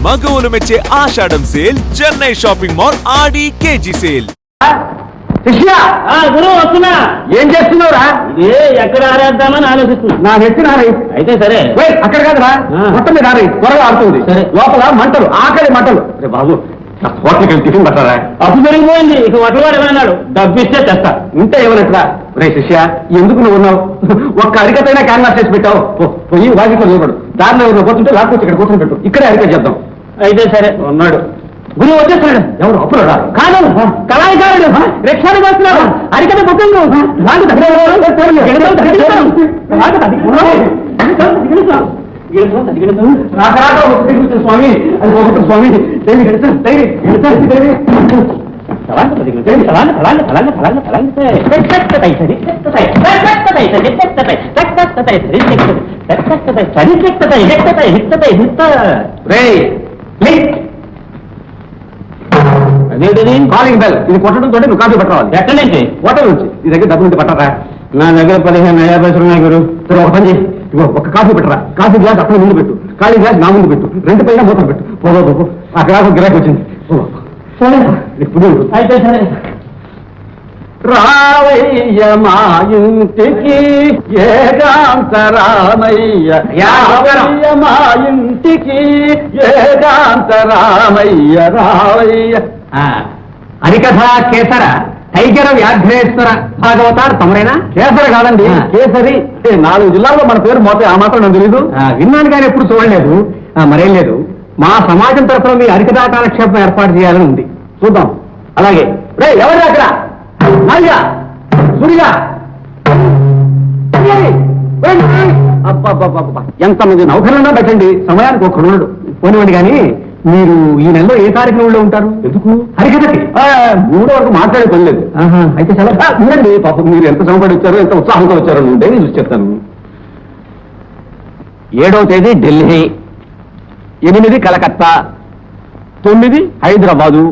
మగవులు మెచ్చే ఆషాఢం sale Chennai shopping mall ఆడి KG sale. గురువు వస్తున్నా. ఏం చేస్తున్నావురా? ఎక్కడ ఆరేద్దామని ఆలోచిస్తున్నా. నా నెత్తి నారై అయితే సరే. అక్కడ కాదురా, మొత్తం మీద నారై త్వరగా ఆడుతుంది. లోపల మంటలు, ఆకలి మంటలు. రే బాబు, హోటల్కి వెళ్ళి టిఫిన్ పట్టారా? అప్పు పెరిగిపోయింది. ఇక వటవాడు ఏమన్నాడు? డబ్బిస్తే తెస్తా. ఉంటే ఏమన్నట్టురా? రే శిష్య, ఎందుకు నువ్వు ఉన్నావు? ఒక్క అరికతైనా క్యాన్వాస్ చేసి పెట్టావు. పోయి వాకిట్లో నిలబడు. దారిలో ఎవరు పోతుంటే లాక్కొచ్చి ఇక్కడ కూర్చొని పెట్టు. ఇక్కడే అరిక చేద్దాం. అయితే సరే ఉన్నాడు. గురువు వచ్చేస్తాడు. ఎవరు? అప్పుడు కాదు, కళాకారుడు. రిక్షాలు వస్తున్నాడు. అరికత బుకింగ్. స్వామి, అది పోగొట్టు స్వామి. అదేంటిది? Calling bell. ఇది కొట్టడంతో నువ్వు కాఫీ పట్టరావాలి. ఎక్కడి నుంచి? హోటల్ నుంచి. నీ దగ్గర డబ్బు నుంచి పట్టరా? నా దగ్గర 15 పైసలు ఉన్నాయి గురు. సరే, ఒక పని చేయి. ఒక కాఫీ పెట్టరా. కాఫీ గ్లాస్ అక్కడ ముందు పెట్టు, ఖాళీ గ్లాస్ నా ముందు పెట్టు. 2 పైన మూత పెట్టు. పోగో, ఆ గ్లాస్ గిరాకీ వచ్చింది. అయితే సరే. రావయ్య మా ఇంటికి ఏకాంత రామయ్య, మా ఇంటికి ఏకాంత రామయ్య, రావయ్య. హరికథ కేసర టైగర వ్యాఘ్రేశ్వర భాగవతారు తమరేనా? కేసర కాదండి, కేసరి. 4 జిల్లాల్లో మన పేరు మోతే ఆ మాత్రం నాకు తెలీదు. విన్నాను కానీ ఎప్పుడు చూడలేదు. మరేం లేదు, మా సమాజం తరఫున మీ హరికథా కాలక్షేపం ఏర్పాటు చేయాలని ఉంది. చూద్దాం. అలాగే. రే, ఎవరు అక్కడ? నాలుగా సూరిగా. అబ్బా, ఎంతమంది నౌకర్లున్నా పెట్టండి, సమయానికి ఒక్కడున్నాడు. పోనివ్వండి. కానీ మీరు ఈ నెలలో ఏ కార్యక్రమంలో ఉంటారు? ఎందుకు? హరికథకి 3 వరకు మాట్లాడే పని లేదు. అయితే చాలా ఉండండి. పాపం మీరు ఎంత శ్రమపడి వచ్చారో, ఎంత ఉత్సాహంతో వచ్చారో డైరీ చూసి చెప్తాను. 7వ తేదీ ఢిల్లీ, 8 కలకత్తా, 9 హైదరాబాదు,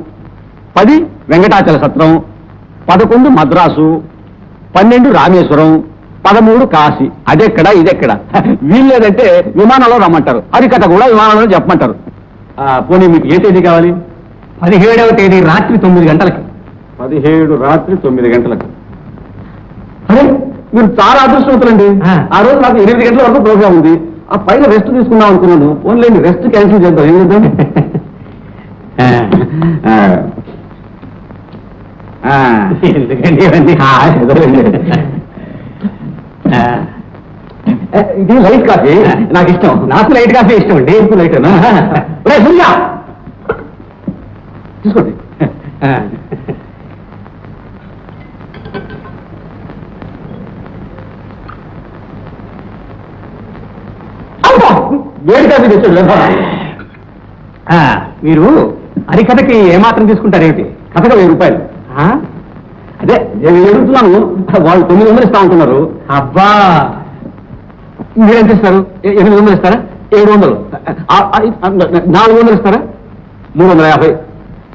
10 వెంకటాచల సత్రం, 11 మద్రాసు, 12 రామేశ్వరం, 13 కాశీ. అదెక్కడ ఇదెక్కడ? వీల్లేదంటే విమానంలో రమ్మంటారు. హరికథ కూడా విమానంలో చెప్పమంటారు. పోనీ మీకు ఏ తేదీ కావాలి? 17వ తేదీ రాత్రి 9 గంటలకి. 17 రాత్రి 9 గంటలకు. అరే, మీరు చాలా అదృష్టవంతులండి. ఆ రోజు నాకు 8 గంటల వరకు ప్రోగ్రామ్ ఉంది. ఆ పైన రెస్ట్ తీసుకుందాం అనుకున్నాను. ఓన్లేండి, రెస్ట్ క్యాన్సిల్ చేద్దాం. ఏం చేద్దాం? ఎందుకండి ఇవన్నీ? ఇది లైట్ కాఫీ నాకు ఇష్టం. నాకు లైట్ కాఫీ ఇష్టం అండి. ఎందుకు లైట్ తీసుకోండి. వేడి కాఫీ తెచ్చాడు. మీరు హరికథకి ఏమాత్రం తీసుకుంటారేమిటి? కథగా 1000 రూపాయలు. అదే నేను అడుగుతున్నాను. వాళ్ళు 900 ఇస్తా ఉంటున్నారు. అబ్బా, మీరెంత ఇస్తారు? 800 ఇస్తారా? 700. 400 ఇస్తారా? 350.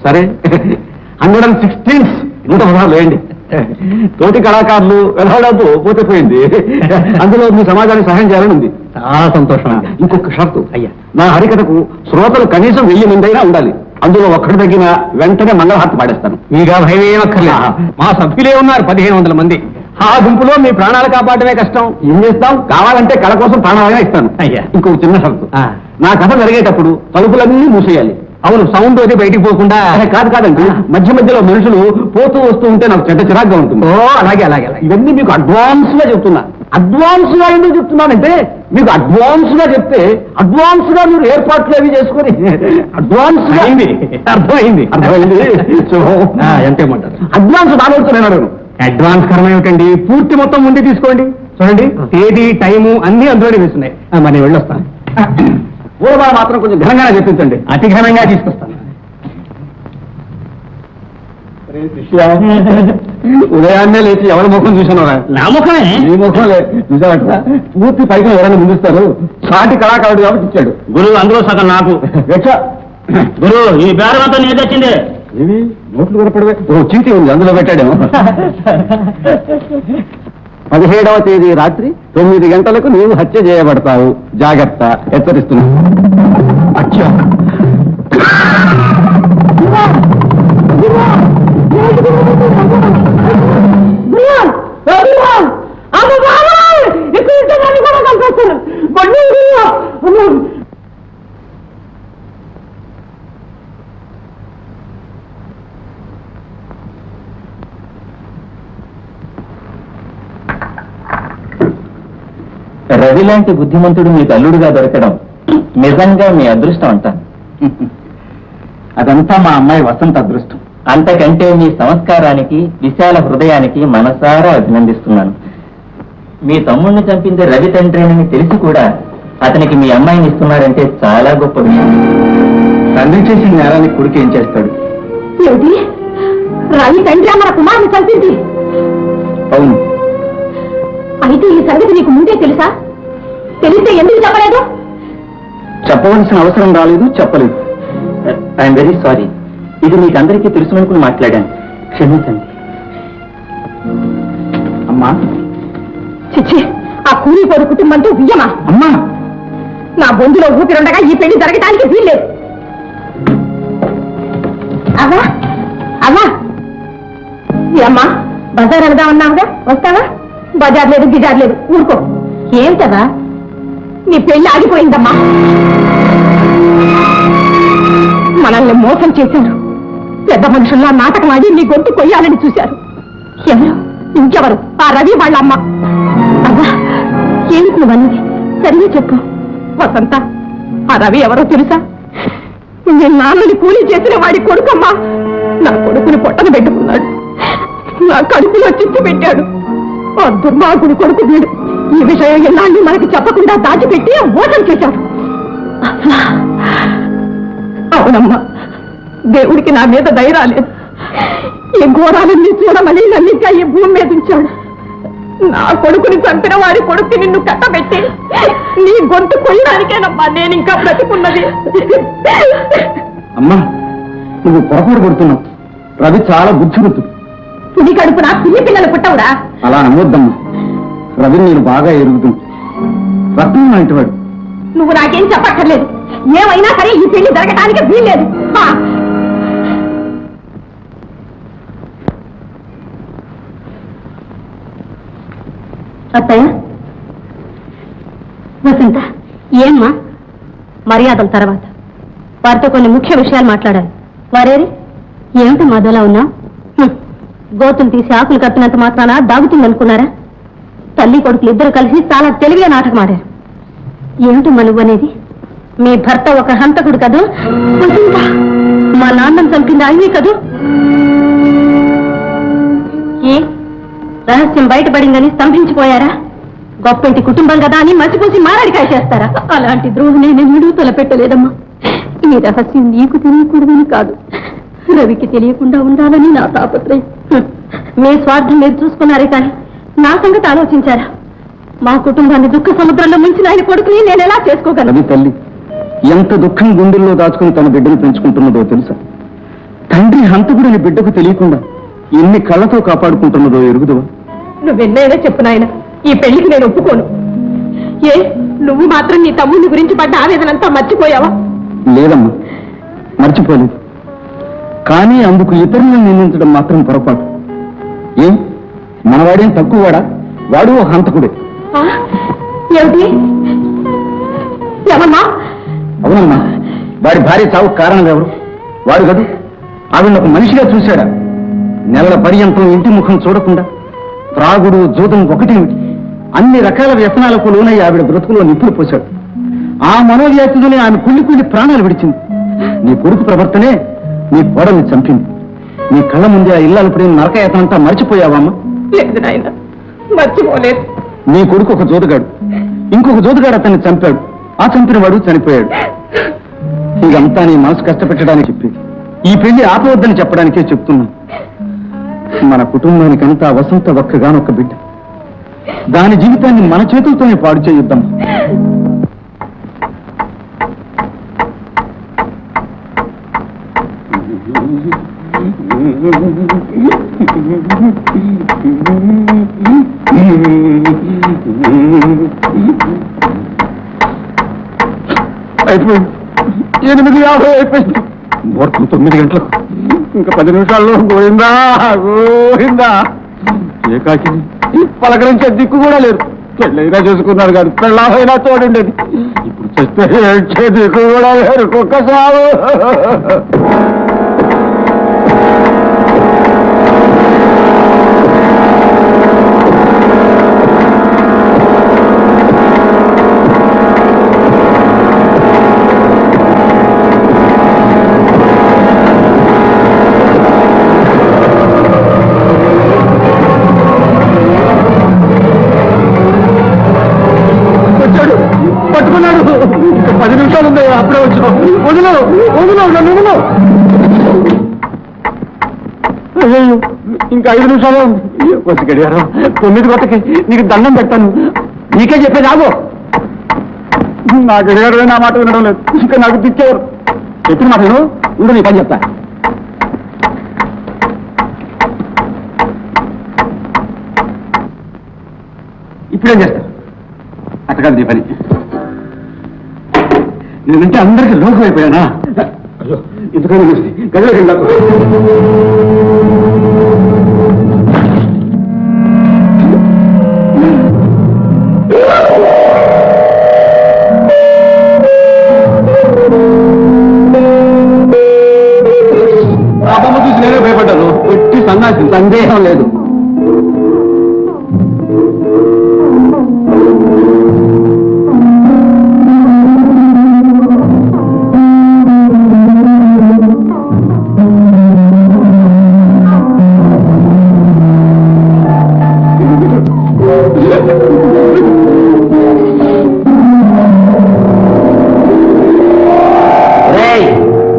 సరే, 116 116 వేయండి. తోటి కళాకారులు వెలవడద్దు, పోతే పోయింది. అందులో మీ సమాజానికి సహాయం చేయాలని ఉంది. చాలా సంతోషం. ఇంకొక షరతు అయ్యా, నా హరికథకు శ్రోతలు కనీసం 1000 మంది అయినా ఉండాలి. అందులో ఒక్కడి తగ్గిన వెంటనే మంగళహారతి పాడేస్తాను. మీగా భయం ఏమక్కర్లేదు. మా సభ్యులే ఉన్నారు 1500 మంది. ఆ గుంపులో మీ ప్రాణాలు కాపాడమే కష్టం. ఏం చేస్తాం? కావాలంటే కళ కోసం ప్రాణాలైనా ఇస్తాను. అయ్యా, ఇంకొక చిన్న షరతు. నా కథ జరిగేటప్పుడు తలుపులన్నీ మూసేయాలి. అవును, సౌండ్ అది బయటికి పోకుండా. కాదండి, మధ్య మధ్యలో మనుషులు పోతూ వస్తూ ఉంటే నాకు చెడ్డ చిరాగ్గా ఉంటుంది. ఓ, అలాగే అలాగే. ఇవన్నీ మీకు అడ్వాన్స్ గా చెప్తున్నా. అడ్వాన్స్ గా ఎందుకు చెప్తున్నానంటే, మీకు అడ్వాన్స్ గా చెప్తే అడ్వాన్స్ గా మీరు ఏర్పాట్లు అవి చేసుకొని అడ్వాన్స్ గా అర్థమైంది. ఎంత ఏమంటారు? అడ్వాన్స్ నాలుగుతున్నాను. అడ్వాన్స్ కరం ఏమిటండి? పూర్తి మొత్తం ముందే తీసుకోండి. చూడండి, తేదీ టైము అన్ని అందులోనే వేస్తున్నాయి. మరి నేను వెళ్ళొస్తాను. పూర్వ మాత్రం కొంచెం ఘనంగానే చెప్పించండి. అతి ఘనంగా తీసుకొస్తాను. ఉదయాన్నే లేచి ఎవరి ముఖం చూసానరా? నా ముఖమే. నీ ముఖం చూసావట. పూర్తి పైకి ఎవరైనా ముందుస్తారు. సాటి కళాకారుడు కాబట్టి ఇచ్చాడు గురువు. అందులో సగం నాకు. గురువు, ఈ బేరం అంతా నేను తెచ్చిందే. ఇవి నోట్లు కొనపడవే. చీటీ ఉంది, అందులో పెట్టాడేమో. 17వ తేదీ రాత్రి 9 గంటలకు నీవు హత్య చేయబడతావు. జాగ్రత్త, హెచ్చరిస్తున్నా. అచ్చా, రవి లాంటి బుద్ధిమంతుడు మీకు అల్లుడుగా దొరకడం నిజంగా మీ అదృష్టం అంటాను. అదంతా మా అమ్మాయి వసంత అదృష్టం. అంతకంటే మీ సంస్కారానికి విశాల హృదయానికి మనసారా అభినందిస్తున్నాను. మీ తమ్ముడిని చంపింది రవి తండ్రిని తెలిసి కూడా అతనికి మీ అమ్మాయిని ఇస్తున్నారంటే చాలా గొప్ప విషయం. తండ్రి చేసిన నేరానికి కొడుకు ఏం చేస్తాడు? ఏమిటి? రవి తండ్రి మన కుమారుని చంపింది? అవును. అయితే ఈ సంగతి నీకు ముందే తెలుసా? తెలిస్తే ఎందుకు చెప్పలేదు? చెప్పవలసిన అవసరం రాలేదు, చెప్పలేదు. I'm very sorry. ఇది మీకందరికీ తెలుసుననుకుని మాట్లాడాను, క్షమించండి. అమ్మా, చిచ్చి, ఆ కూలిపోడు కుటుంబంతో బియ్యమా? అమ్మా, నా బొందులో ఊపిరుండగా ఈ పెళ్లి జరగటానికి వీల్లేదు. అవ్వా, అవ్వా, అమ్మా, బజార్ వెళ్దామన్నావుగా, వస్తావా? బజార్ లేదు, గిజార్ లేదు, ఊరుకో. ఏంటవా? నీ పెళ్లి ఆగిపోయిందమ్మా. మనల్ని మోసం చేశారు. పెద్ద మనుషుల్లా నాటకం ఆడి నీ గొంతు కొయ్యాలని చూశారు. ఎవరు? ఇంకెవరు? ఆ రవి వాళ్ళ అమ్మ. అవ్వా, ఏమిటి నువ్వన్నది? సరిగా చెప్పు. వసంత, ఆ రవి ఎవరో తెలుసా? నీ నాన్నని కూలీ చేసిన వాడి కొడుకమ్మా. నా కొడుకుని పొట్టన పెట్టుకున్నాడు, నా కడుపులో చిచ్చు పెట్టాడు. ఆ దుర్మార్గుడి కొడుకు వీడు. ఈ విషయం ఎన్నాళ్ళు మనకి చెప్పకుండా దాచిపెట్టి మోసం చేశాడు. అవునమ్మా, దేవుడికి నా మీద దయ రాలేదు. ఈ ఘోరాలన్నీ చూడమని నన్ను ఇంకా ఈ భూమి మీద ఉంచాడు. నా కొడుకుని చంపిన వాడి కొడుకు నిన్ను కట్టబెట్టి నీ గొంతు కొయ్యడానికేనమ్మా నేను ఇంకా బ్రతికున్నది. అమ్మా, నువ్వు పొరపాటు పడుతున్నావు. రవి చాలా బుద్ధిమంతుడు. పులి కడుపున పిల్లి పిల్లలు పుట్టవురా? అలా నమ్మొద్దమ్మా. రవి నేను బాగా ఎరుగుతుంది. రత్నం లాంటి వాడు. నువ్వు నాకేం చెప్పక్కర్లేదు. ఏమైనా సరే ఈ పెళ్లి జరగటానికి వీల్లేదు. అత్తయ్య, వసంత, ఏమ్మా? మర్యాదల తర్వాత వారితో కొన్ని ముఖ్య విషయాలు మాట్లాడాలి. వారేరి? ఏమిటి మధులా ఉన్నా? గోతులు తీసి ఆకులు కట్టినంత మాత్రాన దాగుతుందనుకున్నారా? తల్లి కొడుకులు ఇద్దరు కలిసి చాలా తెలివిగా నాటకం ఆడారు. ఏమిటి నువ్వు అనేది? మీ భర్త ఒక హంతకుడు కదూ? వసంత, మా నాన్నను చంపింది ఆయనే కదూ? ఏ రహస్యం బయటపడిందని స్తంభించిపోయారా? గొప్పింటి కుటుంబం కదా అని మసిపూసి మారడికాయ చేస్తారా? అలాంటి ద్రోహుని నేను విడుదల పెట్టలేదమ్మా. ఈ రహస్యం నీకు తెలియకూడదని కాదు, రవికి తెలియకుండా ఉండాలని నా తాపత్రయం. మీ స్వార్థం మీరు చూసుకున్నారే కానీ నా సంగతి ఆలోచించారా? మా కుటుంబాన్ని దుఃఖ సముద్రంలో ముంచిన ఆయన కొడుకుని నేను ఎలా చేసుకోగలను? రవి తల్లి ఎంత దుఃఖం గుండెల్లో దాచుకుని తన బిడ్డను పెంచుకుంటున్నదో తెలుసా? తండ్రి హంతకుడిని బిడ్డకు తెలియకుండా ఎన్ని కళ్ళతో కాపాడుకుంటున్నదో ఎరుగుదవా? నువ్వెన్నైనా చెప్పు నాయన, ఈ పెళ్లికి నేను ఒప్పుకోను. ఏ నువ్వు మాత్రం నీ తమ్ముని గురించి పడ్డ ఆవేదనంతా మర్చిపోయావా? లేదమ్మా, మర్చిపోలేదు. కానీ అందుకు ఇతరులను నిందించడం మాత్రం పొరపాటు. ఏం మనవాడేం తక్కువవాడా? వాడు ఒక హంతకుడే. ఏమిటి? ఏమన్నా? అవునమ్మా, వాడి భార్య చావుకు కారణం ఎవరు? వాడు కదూ. ఆవిడ ఒక మనిషిగా చూశాడా? నెలల పర్యంతం ఇంటి ముఖం చూడకుండా త్రాగుడు జూదం ఒకటేమిటి అన్ని రకాల వ్యసనాలకు లోనై ఆవిడ బ్రతుకులో నిప్పులు పోశాడు. ఆ మనోవ్యాధిని ఆమె కుళ్ళి ప్రాణాలు విడిచింది. నీ కొడుకు ప్రవర్తనే నీ కోడల్ని చంపింది. నీ కళ్ళ ముందే ఆ ఇల్లాలు పడిన నరకయాతనంతా మర్చిపోయావమ్మా? లేదు నాయన, మర్చిపోలేదు. నీ కొడుకు ఒక జోదుగాడు, ఇంకొక జోదుగాడు అతన్ని చంపాడు. ఆ చంపిన వాడు చనిపోయాడు. ఇదంతా నీ మనసు కష్టపెట్టడానికి చెప్పేది. ఈ పెళ్లి ఆపవద్దని చెప్పడానికే చెప్తున్నా. మన కుటుంబానికంతా వసంత ఒక్కగానొక్క బిడ్డ. దాని జీవితాన్ని మన చేతులతోనే పాడు చేయుద్దాం. అయిపోయింది. 8:50 అయిపోయింది. ముహూర్తం 9 గంటలకు. ఇంకా 10 నిమిషాల్లో గోయిందా గోయిందా. ఏకాకి పలకరించే దిక్కు కూడా లేదు. పెళ్ళైనా చేసుకున్నాడు కాదు, పెళ్ళైనా తోడుండేది. ఇప్పుడు చస్తే ఏడ్చే దిక్కు కూడా లేరు. ఒక్కసారి అయ్యో ఇంకా 5 నిమిషాలు వచ్చి గడియారం 9 గంటకి నీకు దండం పెడతాను. నీకే చెప్పేది ఆగో. నా గడియారమే నా మాట వినడం లేదు. ఇంకా నాకు దిక్కేవారు చెప్పిన మాట విను. ఉండు నీ పని చెప్తా. ఇప్పుడేం చేస్తా? అట్టకాదు నీ పని. నేనంటే అందరికీ లోకం అయిపోయానా? అయ్యో ఎందుకని గదిలోకి వెళ్ళాకు. పాపమ్మ చూసి నేనే భయపడ్డాను. ఎట్టి సన్నాసి, సందేహం లేదు.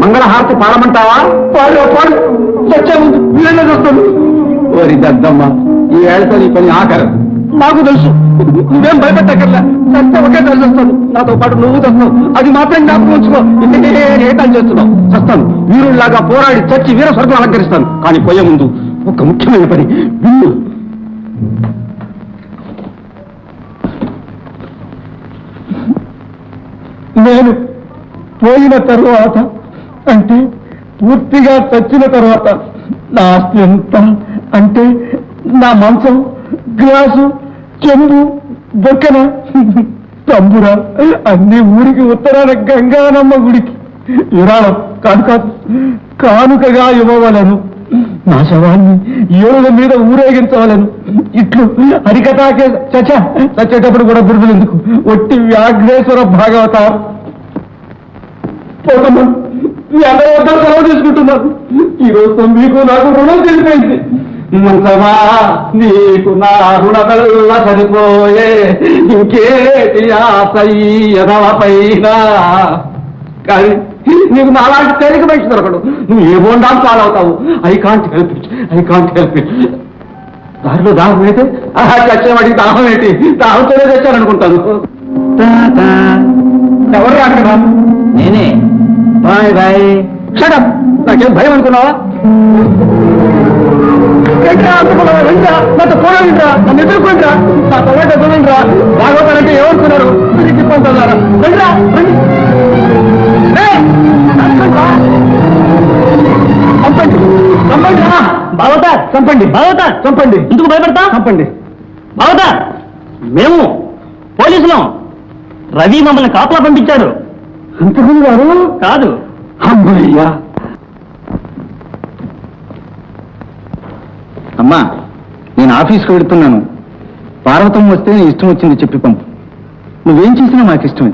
మంగళహారతి పాడమంటావా? పాడు పాడు. వచ్చే ముందు వీళ్ళనే చూస్తాను. ఓరి దద్దమ్మ, ఈ ఏళ్ళతో నీ పని ఆఖరు. నాకు తెలుసు, నువ్వేం భయపెట్టకర్లా. సత్యం ఒకే తెలిసి వస్తాను. నాతో పాటు నువ్వు తెస్తావు. అది మాత్రం జ్ఞాపకం ఉంచుకో. ఏటాలు చేస్తున్నావు. చస్తాను. వీరుల్లాగా పోరాడి చచ్చి వీర స్వర్గం అలంకరిస్తాను. కానీ పోయే ముందు ఒక ముఖ్యమైన పని విన్ను. నేను పోయిన తరువాత, అంటే పూర్తిగా చచ్చిన తర్వాత నా ఆస్తి ఎంత అంటే నా మంచం, గ్లాసు, చెంబు, బొక్కన, తంబుర అన్ని ఊరికి ఉత్తరాన గంగానమ్మ గుడికి విరాళం కానుకగా ఇవ్వవలను. నా శవాన్ని ఏనుగుల మీద ఊరేగించవలను. ఇట్లు హరికథాకే చచ్చేటప్పుడు కూడా బిరుదులు ఎందుకు? ఒట్టి వ్యాఘ్రేశ్వర భాగవతారు. మీ అందరూ వద్ద సెలవు తీసుకుంటున్నారు. ఈ రోజు మీకు నాకు రుణం తెలిపోయింది. మంచమా నీకు నా రుణకల్ల సరిపోయే, ఇంకేటి ఆశ పైన. కానీ నీకు నాలాంటి తేలిక మనిషి దొరకడు. నువ్వు ఏ బోండాలు పాలవుతావు. I can't help it. దారిలో దాహం అయితే చచ్చేవాడికి దాహం ఏంటి? దాహంతోనే తెచ్చారనుకుంటాను. ఎవరు అక్కడ? నేనే. Bye bye. షటప్. నాకేం భయం అనుకున్నావా? నాతో పోరాడిండ్రా, నన్ను ఎదుర్కొండ్రా, నా తొలట చూడండిరా. భాగవతాలంటే ఏమనుకున్నారు? తిప్పంటారా? రండిరా, రండి. చంపండి, చంపండి. బావతా చంపండి, బావతా చంపండి. ఎందుకు భయపడతా? చంపండి. బావతా, మేము పోలీసులం. రవి మమ్మల్ని కాపలా పంపించాడు. అంతకుముందు గారు కాదు. అమ్మయ్యా. అమ్మా, నేను ఆఫీస్కి వెళుతున్నాను. పార్వతం వస్తే నీ ఇష్టం వచ్చింది చెప్పి పంపు. నువ్వేం చేసినా మాకు ఇష్టమే.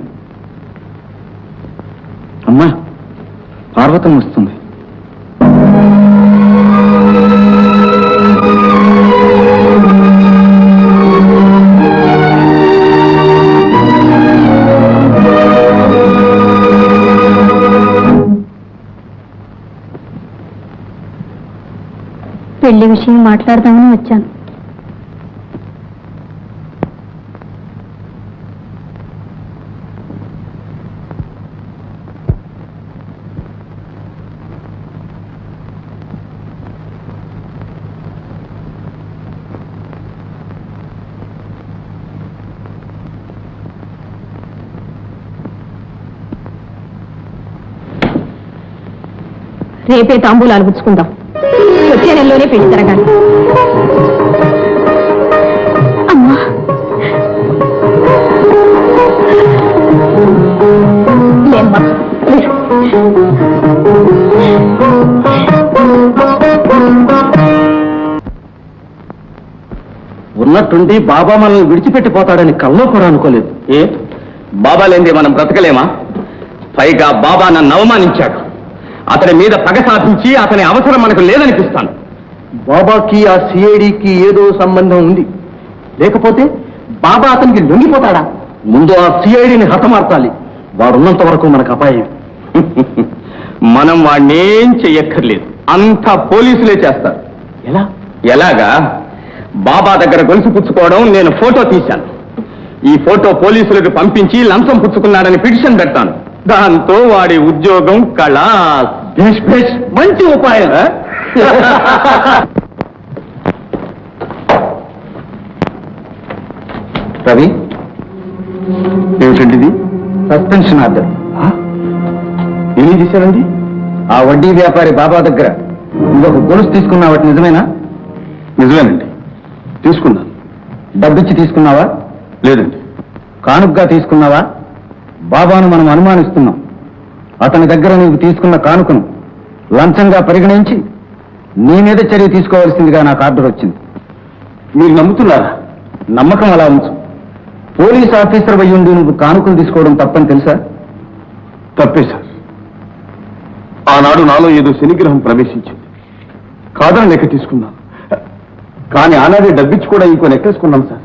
అమ్మా, పార్వతం వస్తుంది. పెళ్లి విషయం మాట్లాడదామని వచ్చాను. రేపే తాంబూలాలు పుచ్చుకుందాం. వచ్చే నెలలోనే పెళ్లి జరగాలి. అమ్మా, లేమ్మా. ఉన్నట్టుండి బాబా మనల్ని విడిచిపెట్టిపోతాడని కల్లో కూడా అనుకోలేదు. ఏ బాబా లేనిదే మనం బ్రతకలేమా? పైగా బాబా నన్ను అవమానించాడు. అతని మీద పగ సాధించి అతని అవసరం మనకు లేదనిపిస్తాను. బాబాకి ఆ సిఐడికి ఏదో సంబంధం ఉంది. లేకపోతే బాబా అతనికి లొంగిపోతాడా? ముందు ఆ సిఐడిని హతమార్చాలి. వాడున్నంత వరకు మనకు అపాయం. మనం వాణ్ణేం చెయ్యక్కర్లేదు, అంతా పోలీసులే చేస్తారు. ఎలాగా? బాబా దగ్గర గొలుసు పుచ్చుకోవడం నేను ఫోటో తీశాను. ఈ ఫోటో పోలీసులకు పంపించి లంచం పుచ్చుకున్నాడని పిటిషన్ పెడతాను. దాంతో వాడి ఉద్యోగం మంచి ఉపాయం. రవి, ఏమిటండి ఇది? Suspension order. ఏం చేశారండి? ఆ వడ్డీ వ్యాపారి బాబా దగ్గర ఇంకొక గొలుసు తీసుకున్నావట, నిజమేనా? నిజమేనండి, తీసుకున్నాను. డబ్బిచ్చి తీసుకున్నావా? లేదండి. కానుకగా తీసుకున్నావా? బాబాను మనం అనుమానిస్తున్నాం. అతని దగ్గర నీవు తీసుకున్న కానుకను లంచంగా పరిగణించి నీ మీద చర్య తీసుకోవాల్సిందిగా నాకు ఆర్డర్ వచ్చింది. మీరు నమ్ముతున్నారా? నమ్మకం అలా ఉంచు. పోలీస్ ఆఫీసర్ అయ్యుండి నువ్వు కానుకలు తీసుకోవడం తప్పని తెలుసా? తప్పే సార్. ఆనాడు నాలో ఏదో శనిగ్రహం ప్రవేశించింది, కాదని లెక్క తీసుకున్నాను. కానీ ఆనాడే డబ్బిచ్చి కూడా ఇంకో లెక్కేసుకున్నాం సార్.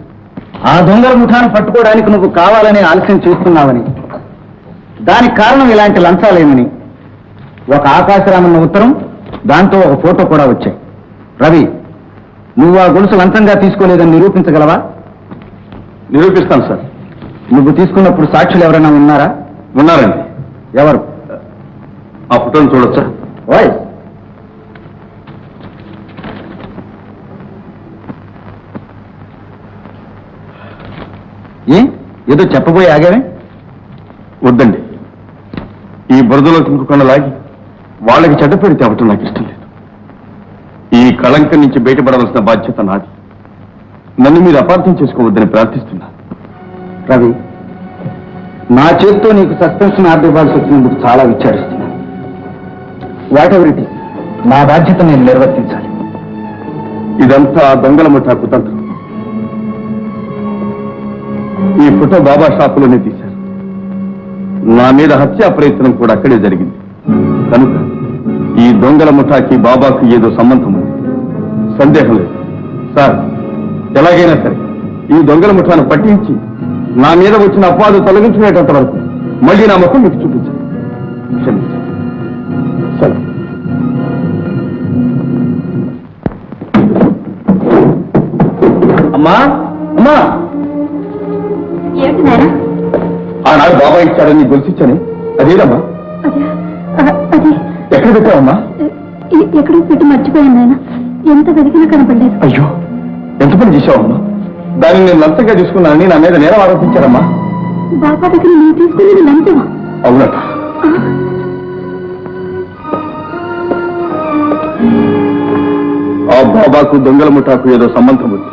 ఆ దొంగల ముఠాను పట్టుకోవడానికి నువ్వు కావాలని ఆలస్యం చేస్తున్నావని, దానికి కారణం ఇలాంటి లంచాలేమని ఒక ఆకాశరామన్న ఉత్తరం, దాంతో ఒక ఫోటో కూడా వచ్చాయి. రవి, నువ్వు ఆ గొలుసు లంచంగా తీసుకోలేదని నిరూపించగలవా? నిరూపిస్తాను సార్. నువ్వు తీసుకున్నప్పుడు సాక్షులు ఎవరైనా ఉన్నారా? ఉన్నారండి. ఎవరు? ఆ ఫోటోను చూడొచ్చా? ఓయ్, ఏదో చెప్పబోయి ఆగావే? వద్దండి, ఈ బురదలో తింకుకుండా లాగి వాళ్ళకి చెడ్డ పేరు తేవటం నాకు ఇష్టం లేదు. ఈ కళంకం నుంచి బయటపడవలసిన బాధ్యత నాది. నన్ను మీరు అపార్థం చేసుకోవద్దని ప్రార్థిస్తున్నా. రవి, నా చేతితో నీకు సస్పెన్షన్ ఆర్డర్ ఇవ్వాల్సి వచ్చినందుకు చాలా విచారిస్తున్నాను. వాట్ ఎవర్ ఇట్ ఈస్, నా బాధ్యత నేను నిర్వర్తించాలి. ఇదంతా దొంగల ముఠా కుతంత్రం. ఈ ఫోటో బాబా షాపులోనే తీశారు. నా మీద హత్యా ప్రయత్నం కూడా అక్కడే జరిగింది. కనుక ఈ దొంగల ముఠాకి బాబాకు ఏదో సంబంధం ఉంది, సందేహం లేదు. సార్, ఎలాగైనా సరే ఈ దొంగల ముఠాను పట్టించి నా మీద వచ్చిన అపవాదు తొలగించుకునేటంత వరకు మళ్ళీ నా ముఖం మీకు చూపించాలి. క్షమించండి. సరే. అమ్మా, అమ్మా, ఆనాడు బాబా ఇచ్చాడని గొలుసిచ్చాని అదేదమ్మా? ఎక్కడ పెట్టావమ్మా? ఎక్కడో పెట్టి మర్చిపోయాను ఆయన. ఎంత వెతికినా కనపడలేదు. అయ్యో, ఎంత పని చేశావమ్మా? దాన్ని నేను లంచంగా తీసుకున్నానని నా మీద నేరం ఆరోపించారమ్మా. బాబా దగ్గర నువ్వు తీసుకునేది లంచమా? అవునట. ఆ బాబాకు దొంగల ముఠాకు ఏదో సంబంధం ఉంది.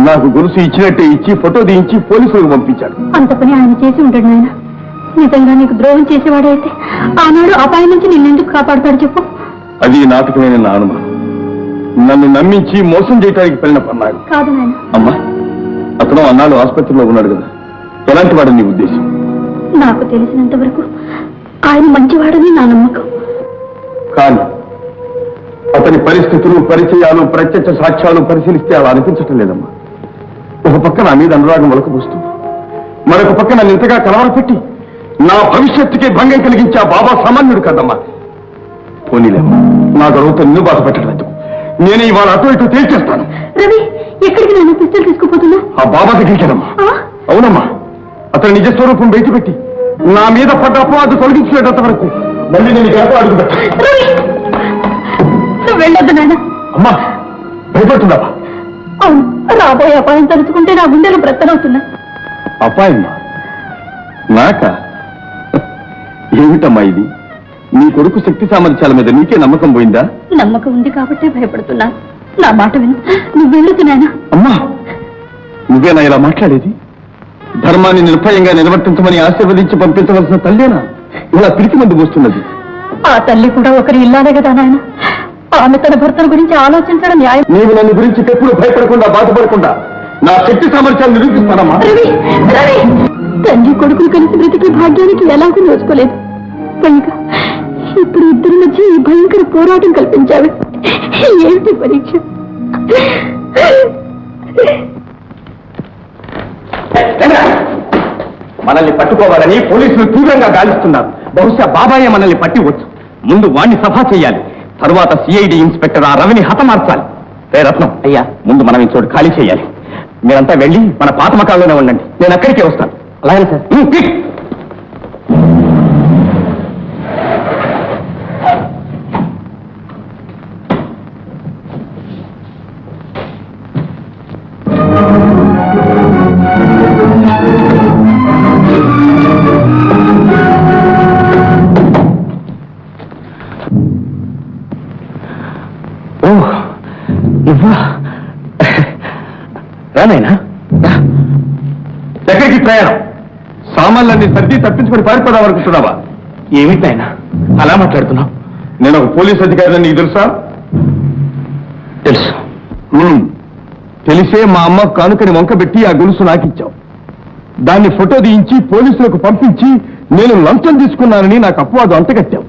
నాకు గొలుసు ఇచ్చినట్టే ఇచ్చి ఫోటో తీయించి పోలీసులకు పంపించాడు. అంత పని ఆయన చేసి ఉంటాడు నాయన. నిజంగా నీకు ద్రోహం చేసేవాడైతే ఆనాడు అపాయం నుంచి నిన్నెందుకు కాపాడతాడు చెప్పు? అది నాటకమైన నా అనుమానం. నన్ను నమ్మించి మోసం చేయడానికి వెళ్ళిన పన్నాడు. కాదు నాయన. అమ్మా, అతను అన్నాడు ఆసుపత్రిలో ఉన్నాడు కదా, ఎలాంటి వాడు నీ ఉద్దేశం? నాకు తెలిసినంత వరకు ఆయన మంచివాడని నా నమ్మకం. కానీ అతని పరిస్థితులు, పరిచయాలు, ప్రత్యక్ష సాక్ష్యాలు పరిశీలిస్తే అలా అనిపించటం లేదమ్మా. ఒక పక్క నా మీద అనురాగం వలకబోస్తుంది, మరొక పక్క నన్ను ఇంతగా కలవరపెట్టి నా భవిష్యత్తుకి భంగం కలిగించే ఆ బాబా సామాన్యుడు కదమ్మా. పోనీలేమ్మా, నా గొడవతో నిన్ను బాధ పెట్టడం ఎందుకు? నేనే ఇవాళ అటు ఇటు తేల్చేస్తాను. రవి, ఎక్కడికి నేను పిస్టల్ తీసుకుపోతున్నా? ఆ బాబా దగ్గరికేనమ్మా. అవునమ్మా, అతని నిజ స్వరూపం బయటపెట్టి నా మీద పడ్డ అపవాదు తొలగించేటంత వరకు మళ్ళీ నేను గడప అడుగు పెట్టాను. నువ్వు వెళ్ళొద్దు నాయన. అమ్మా, భయపడుతున్నావా? అవును, రాబోయే అపాయం తలుచుకుంటే నా గుండెలు బ్రతనవుతున్నా. అపాయమ్మా? నాకా? ఏమిటమ్మా ఇది? నీ కొడుకు శక్తి సామర్థ్యాల మీద నీకే నమ్మకం పోయిందా? నమ్మకం ఉంది కాబట్టే భయపడుతున్నా. నా మాట విను, నువ్వు వెళ్ళొద్దు నాయన. అమ్మా, నువ్వేనా ఇలా మాట్లాడేది? ధర్మాన్ని నిర్భయంగా నిర్వర్తించమని ఆశీర్వదించి పంపించవలసిన తల్లేనా ఇలా పిరికి మందు పోస్తున్నది? ఆ తల్లి కూడా ఒకరి ఇల్లానే కదా నాయన. ఆమె తన భర్తల గురించి ఆలోచించడం న్యాయం. నీవు నన్ను గురించి ఎప్పుడు భయపడకుండా, బాధపడకుండా నా శక్తి సామర్థ్యాలు నిరూపిస్తానమ్మా. తండ్రి కొడుకులు కలిసి బ్రతికి భాగ్యానికి ఎలాగూ నోచుకోలేదు. పైగా ఇప్పుడు ఇద్దరి మధ్య ఈ భయంకర పోరాటం కల్పించావి. ఏమిటి పరీక్ష? మనల్ని పట్టుకోవాలని పోలీసులు తీవ్రంగా గాలిస్తున్నారు. బహుశా బాబాయే మనల్ని పట్టివచ్చు. ముందు వాణ్ణి సభా చేయాలి, తరువాత సిఐడి ఇన్స్పెక్టర్ ఆ రవిని హతమార్చాలి. రే రత్నం, అయ్యా, ముందు మనం ఈ చోటు ఖాళీ చేయాలి. మీరంతా వెళ్ళి మన పాత మకాల్లోనే ఉండండి, నేను అక్కడికే వస్తాను. అలాగే సార్. రానైనా ఎక్కడికి ప్రయాణం? సామాన్లన్నీ సర్ది తప్పించుకొని పారిపోదాం అనుకుంటున్నావా? ఏమిటైనా అలా మాట్లాడుతున్నావు? నేను ఒక పోలీస్ అధికారిని, నీకు తెలుసా? తెలుసు. తెలిసే మా అమ్మ కానుకని వంకబెట్టి ఆ గొలుసు నాకిచ్చావు. దాన్ని ఫోటో తీయించి పోలీసులకు పంపించి నేను లంచం తీసుకున్నానని నాకు అపవాదం అంటగట్టావు.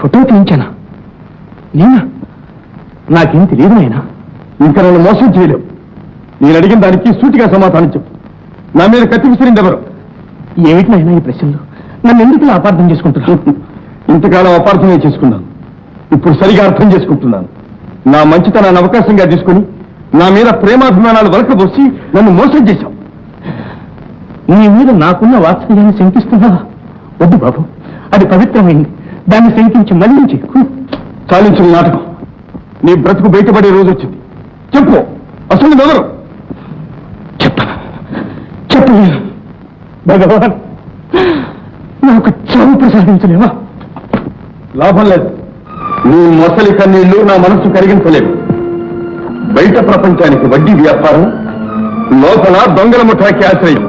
ఫోటో తీయించానా? నేనా? నాకేం తెలియదు నాయనా. ఇంకా నన్ను మోసం చేయలేవు. నేను అడిగిన దానికి సూటిగా సమాధానం చెప్పు. నా మీద కత్తి విసిరింది ఎవరు? ఏమిటి నాయనా ఈ ప్రశ్నలు? నన్ను ఎందుకు ఇలా అపార్థం చేసుకుంటున్నాను? ఇంతకాలం అపార్థమే చేసుకున్నాను, ఇప్పుడు సరిగా అర్థం చేసుకుంటున్నాను. నా మంచితనాన్ని అవకాశంగా తీసుకుని నా మీద ప్రేమాభిమానాలు వలకబోసి నన్ను మోసం చేశావు. నీ మీద నాకున్న వాత్సల్యాన్ని శంకిస్తున్నావా? వద్దు బాబు, అది పవిత్రమైంది. దాన్ని శంకించి మళ్ళీ చెక్కు. చాలించిన నాటకం. నీ బ్రతుకు బయటపడే రోజు వచ్చింది. చెప్పు, అసలు ఎవరు? చెప్పలేను. భగవాన్, నాకు చావు ప్రసాదించలేవా? లాభం లేదు. నీ మొసలి కన్నీళ్లు నా మనసు కరిగించలేవు. బయట ప్రపంచానికి వడ్డీ వ్యాపారం, లోపల దొంగల ముఠాకి ఆశ్రయం.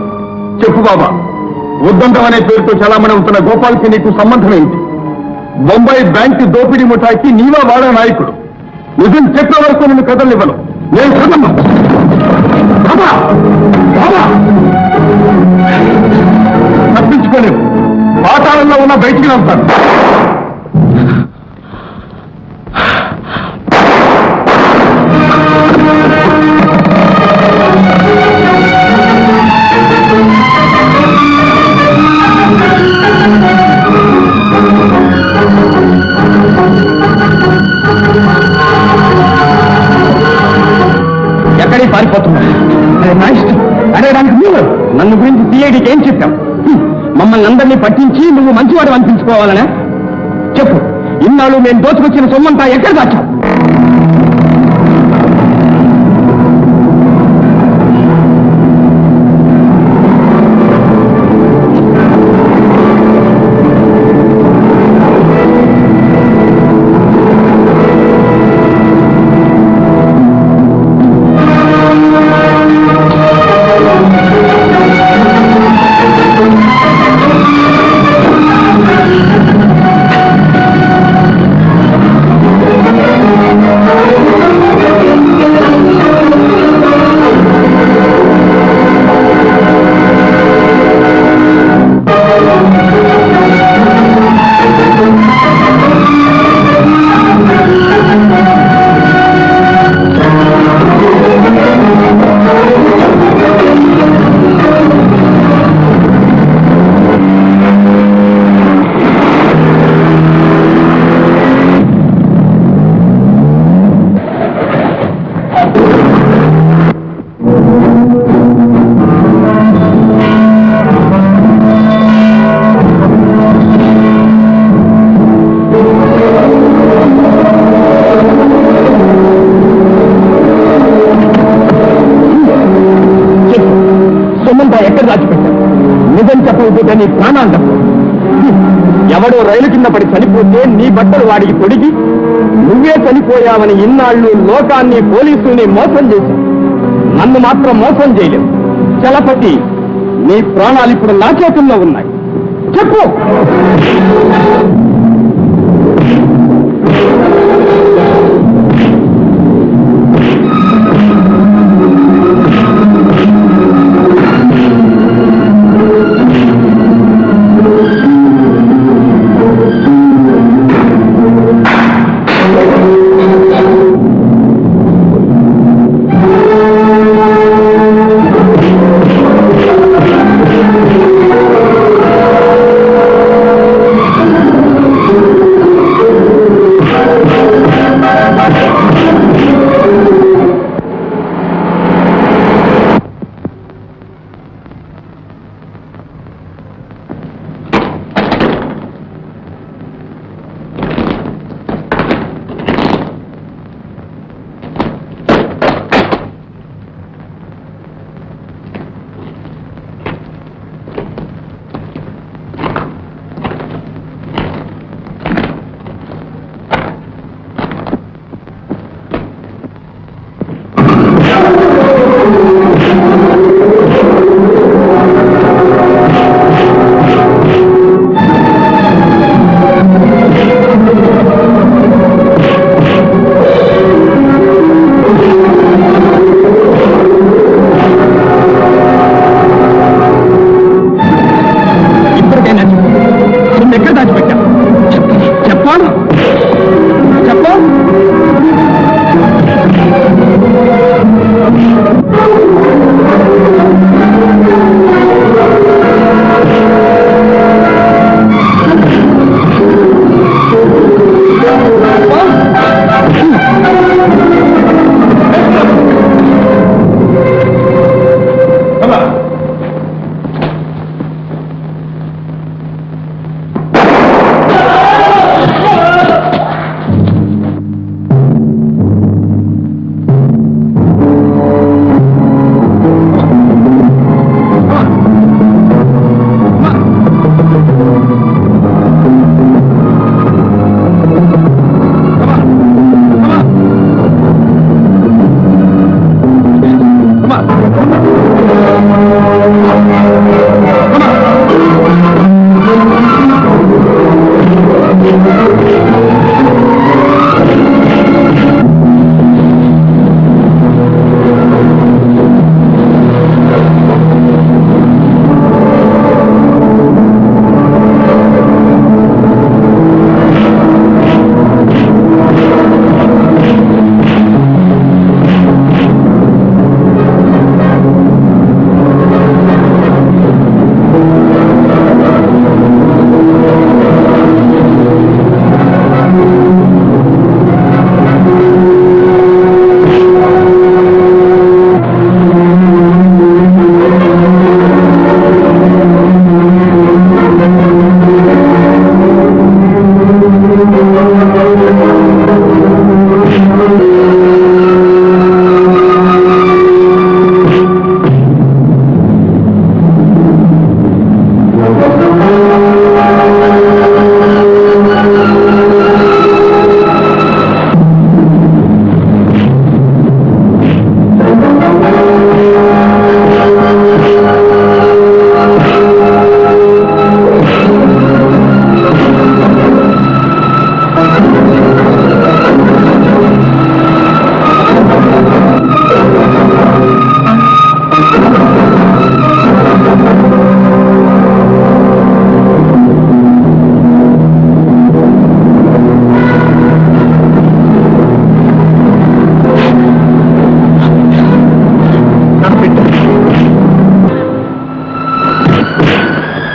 చెప్పు బాబా, ఉద్దండం అనే పేరుతో చలామణి అవుతున్న గోపాల్కి నీకు సంబంధం ఏంటి? బొంబాయి బ్యాంకు దోపిడీ ముఠాకి నీవా వాడా నాయకుడు? నిజం చెప్పే వరకు నిన్ను కదలివ్వను. నేను కదమ్మా. బాబా, బాబా, తప్పించుకోలేవు. పాతాళంలో ఉన్న బయటికి వెళ్తాను. ఎక్కడికి పారిపోతున్నా? నా ఇష్టం. అడగడానికి నువ్వు నన్ను గురించి సిఐడికి ఏం చెప్పావు? మమ్మల్ని అందరినీ పట్టించి నువ్వు మంచివాడు అనిపించుకోవాలనే? చెప్పు, ఇన్నాళ్ళు నేను దోచుకొచ్చిన సొమ్మంతా ఎక్కడ దాచావు? ఎక్కడ దాచిపెట్టావు? నిజం చెప్పకపోతే నీ ప్రాణాలు తప్పు. ఎవడో రైలు కింద పడి చనిపోతే నీ బట్టలు వాడికి తొడిగి నువ్వే చనిపోయావని ఇన్నాళ్ళు లోకాన్ని, పోలీసుల్ని మోసం చేశావు. నన్ను మాత్రం మోసం చేయలేవు. చలపతి, నీ ప్రాణాలు ఇప్పుడు నా చేతుల్లో ఉన్నాయి. చెప్పు. చెప్పాను చెప్పు.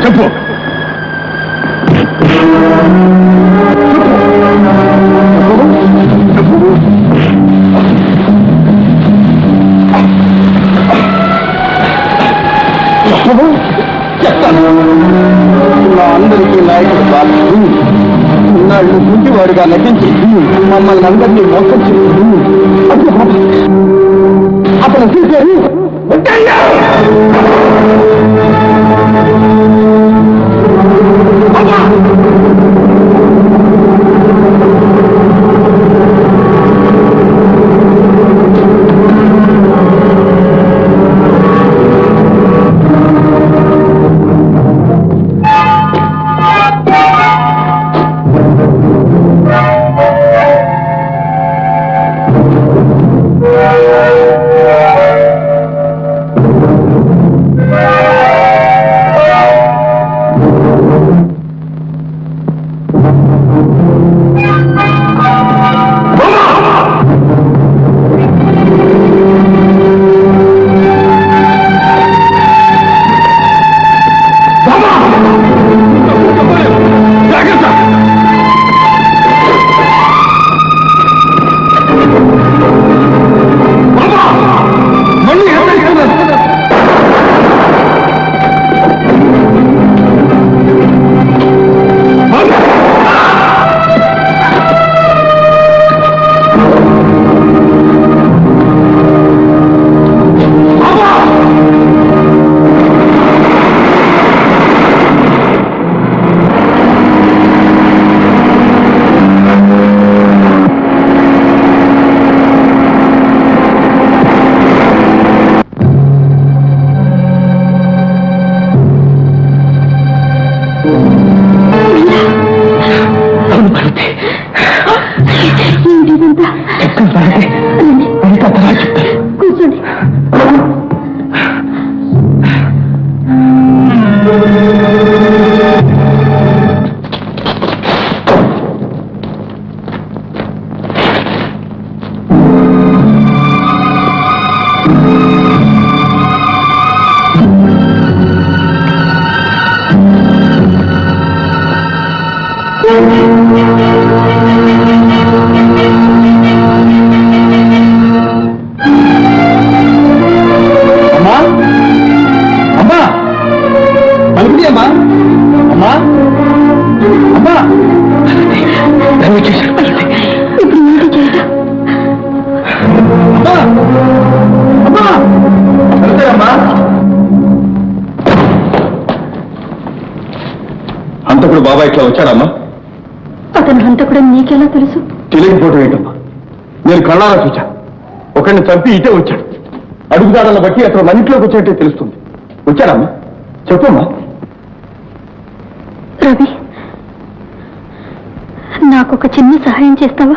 చెప్పు. చెప్తాను. మా అందరికీ నాయకుడు కాదు. నాళ్ళు గుడ్డివాడిగా నటించి మమ్మల్ని అందరినీ మోసం చేసి అతను చూశారు. బాబాయ్ ఇట్లా వచ్చాడమ్మా? అతను హంతకుడు నీకెలా తెలుసు? తెలియకపోవటం ఏంటమ్మా, నేను కళ్ళారా చూశాను. ఒకరిని చంపి ఇటే వచ్చాడు. అడుగుదాడలను బట్టి అతను మన ఇంట్లోకి వచ్చేట్టే తెలుస్తుంది. వచ్చాడమ్మా, చెప్పమ్మా. రవి, నాకొక చిన్న సహాయం చేస్తావా?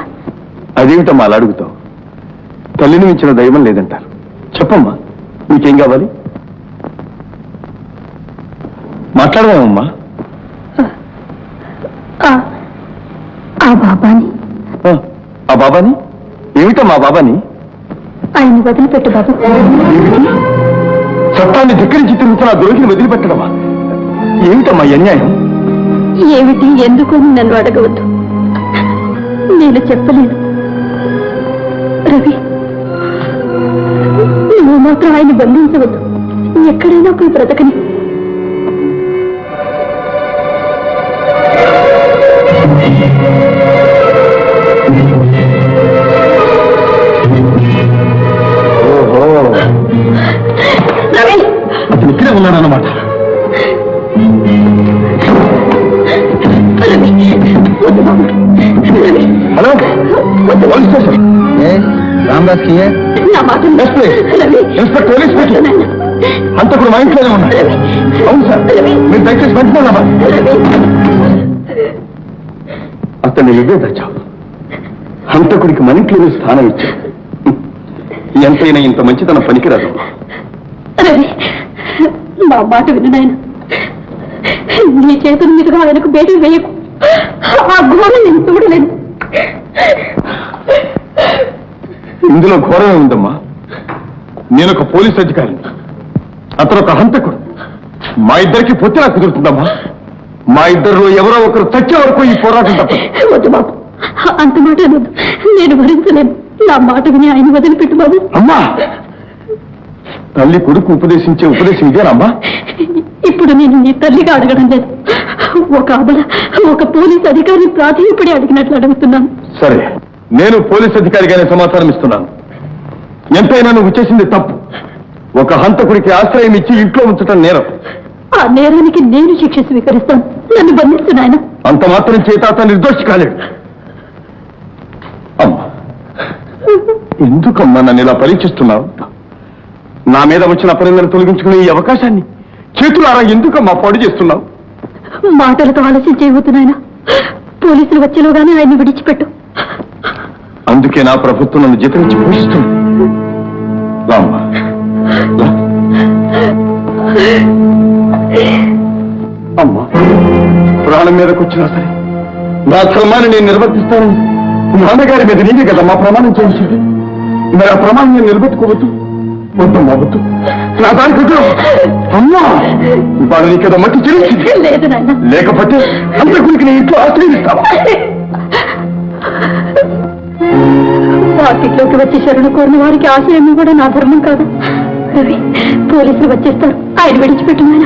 అదేమిటమ్మా అలా అడుగుతావు? తల్లిని మించిన దైవం లేదంటారు. చెప్పమ్మా, నీకేం కావాలి? మాట్లాడదామమ్మా. ఆ బాబాని. ఆ బాబాని? ఏమిటమ్మా బాబాని? ఆయన్ని వదిలిపెట్టు బాబు. చట్టాన్ని ధిక్కరించి తిరుగుతున్న ద్రోహిని వదిలిపెట్టడమా? ఏమిటమ్మా ఈ అన్యాయం? ఏమిటి, ఎందుకు నన్ను అడగవద్దు, నేను చెప్పలేను. రవి, నువ్వు మాత్రం ఆయన్ని బంధించవద్దు. ఎక్కడైనా పోయి బ్రతకని. అతను ఇక్కడే ఉన్నాడన్నమాట. Hello, police station. రామదాస్ కి ఇన్స్పెక్టర్ పోలీస్ స్టేషన్. అంతకుడు మా ఇంట్లోనే ఉన్నాడు. అవును సార్, మీరు దయచేసి వెంటనే అతన్ని నువ్వే తెచ్చావు. హంతకుడికి మన ఇంట్లోనే స్థానం ఇచ్చావు. ఎంతైనా ఇంత మంచితనం పనికిరాదు. మా మాట విను నాయన. నీ చేతుల మీదుగా ఆయనకు బేటీ వేయకు. ఆ ఘోరం నేను చూడలేను. ఇందులో ఘోరమే ఉందమ్మా. నేను ఒక పోలీస్ అధికారిని, అతను ఒక హంతకుడు. మా ఇద్దరికి పొత్తిలా కుదురుతుందమ్మా. మా ఇద్దరిలో ఎవరో ఒకరు చచ్చే వరకు ఈ పోరాటం తప్పదు. వద్దు బాబు, అంత మాట అనొద్దు. నేను భరించలేను. నా మాట విని ఆయన వదిలిపెట్టు బాబు. అమ్మా, తల్లి కొడుకు ఉపదేశించే ఉపదేశం ఇదేనమ్మా? ఇప్పుడు నేను నీ తల్లిగా అడగడం లేదు. ఒక అబల, ఒక పోలీస్ అధికారిని ప్రాధాన్యపడి అడిగినట్లు అడుగుతున్నాను. సరే, నేను పోలీస్ అధికారిగానే సమాచారం ఇస్తున్నాను. ఎంతైనా నువ్వు చేసింది తప్పు. ఒక హంతకుడికి ఆశ్రయం ఇచ్చి ఇంట్లో ఉంచటం నేరం. ఆ నేరానికి నేను శిక్ష స్వీకరిస్తాను. నన్ను బంధిస్తున్నాయన. అంత మాత్రం చేత అతను నిర్దోషి కాలేడు. అమ్మా, ఎందుకమ్మా నన్ను ఇలా పరీక్షిస్తున్నావు? నా మీద వచ్చిన అపనిందను తొలగించుకునే ఈ అవకాశాన్ని చేతులారా ఎందుకమ్మా పాడు చేస్తున్నావు? మాటలతో ఆలస్యం చేయబోతున్నాయన. పోలీసులు వచ్చేలోగానే ఆయన్ని విడిచిపెట్టు. అందుకే నా ప్రభుత్వం నన్ను జీతమిచ్చి పోషిస్తుంది. రామ్మా, అమ్మా, ప్రాణం మీదకి వచ్చినా సరే నా ధర్మాన్ని నేను నిర్వర్తిస్తానని నాన్నగారి మీద నీకే కదా మా ప్రమాణం చేయించింది. మరి ఆ ప్రమాణం నేను నిలబెట్టుకోవద్దు. వద్దమ్మా, వద్దు. నా దానికి అమ్మా, ఇవాళ నీకేదో మట్టి చెల్లించింది. లేదు నాయన. లేకపోతే అంతకుడికి నీ ఇంట్లో ఆశ్రయిస్తావా? వాకిట్లోకి వచ్చి శరణు కోరిన వారికి ఆశయం కూడా నా ధర్మం కాదు. రవి, పోలీసులు వచ్చేస్తారు. ఆయన విడిచిపెట్టు నాయన.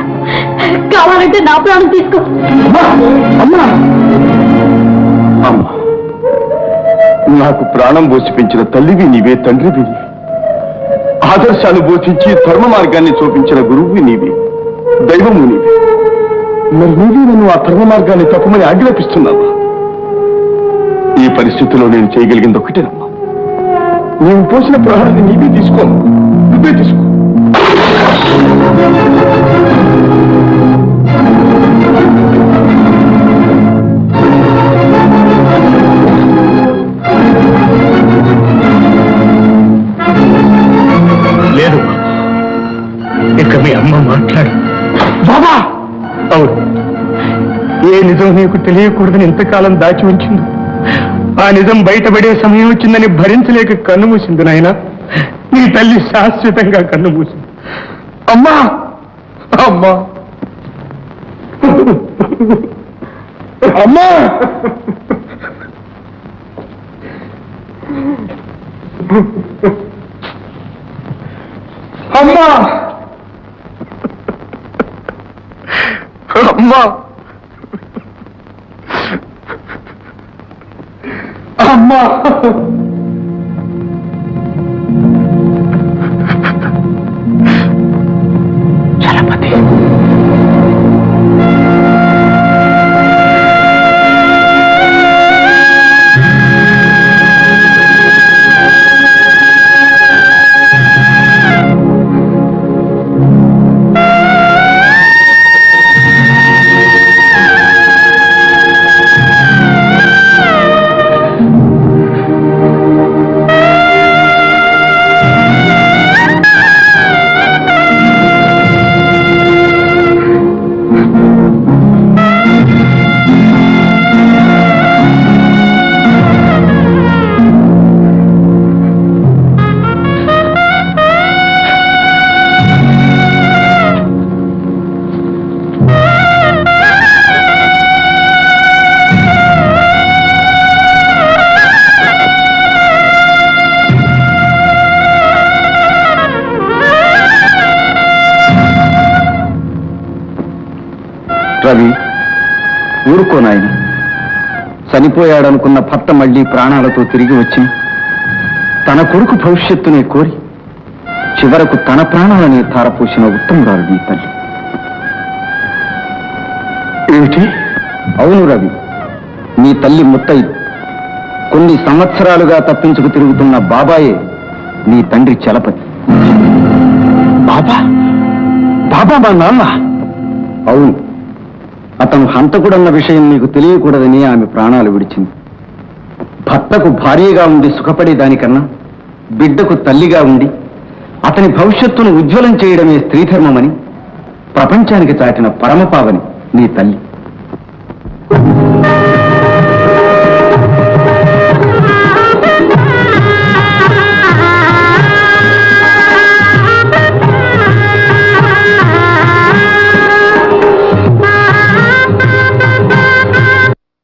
కావాలంటే నా ప్రాణం తీసుకో. అమ్మా, అమ్మా, నాకు ప్రాణం పోసి పెంచిన తల్లివి నీవే, తండ్రివి నీవే. ఆదర్శాలు బోధించి ధర్మ మార్గాన్ని చూపించిన గురువువి నీవే, దైవము నీవే. మరి నీవే నన్ను ఆ ధర్మ మార్గాన్ని తప్పమని ఆజ్ఞాపిస్తున్నావా? ఈ పరిస్థితిలో నేను చేయగలిగింది ఒకటేనమ్మా. నీవు పోసిన ప్రహారాన్ని నీవే తీసుకోను, నువ్వే తీసుకో. లేదు, ఇక మీ అమ్మ మాట్లాడు. బాబా, అవును, ఏ నిజం నీకు తెలియకూడదని ఎంతకాలం దాచి ఉంచింది. ఆ నిజం బయటపడే సమయం వచ్చిందని భరించలేక కన్ను మూసింది నాయన. నీ తల్లి శాశ్వతంగా కన్ను మూసింది. అమ్మా, అమ్మా, అమ్మా, అమ్మా, అమ్మా, అమ్మా. చలపతి, రవి, ఊరుకో నాయన. చనిపోయాడనుకున్న భర్త మళ్ళీ ప్రాణాలతో తిరిగి వచ్చి తన కొడుకు భవిష్యత్తునే కోరి చివరకు తన ప్రాణాలని ధారపోసిన ఉత్తమురాలు నీ తల్లి. ఏమిటి? అవును రవి, నీ తల్లి ముత్తైదు. కొన్ని సంవత్సరాలుగా తప్పించుకు తిరుగుతున్న బాబాయే నీ తండ్రి చలపతి. బాబా బాబా మా నాన్న? అవును, అతను హంతకుడన్న విషయం నీకు తెలియకూడదని ఆమె ప్రాణాలు విడిచింది. భర్తకు భార్యగా ఉండి సుఖపడే దానికన్నా బిడ్డకు తల్లిగా ఉండి అతని భవిష్యత్తును ఉజ్వలం చేయడమే స్త్రీధర్మమని ప్రపంచానికి చాటిన పరమపావని నీ తల్లి.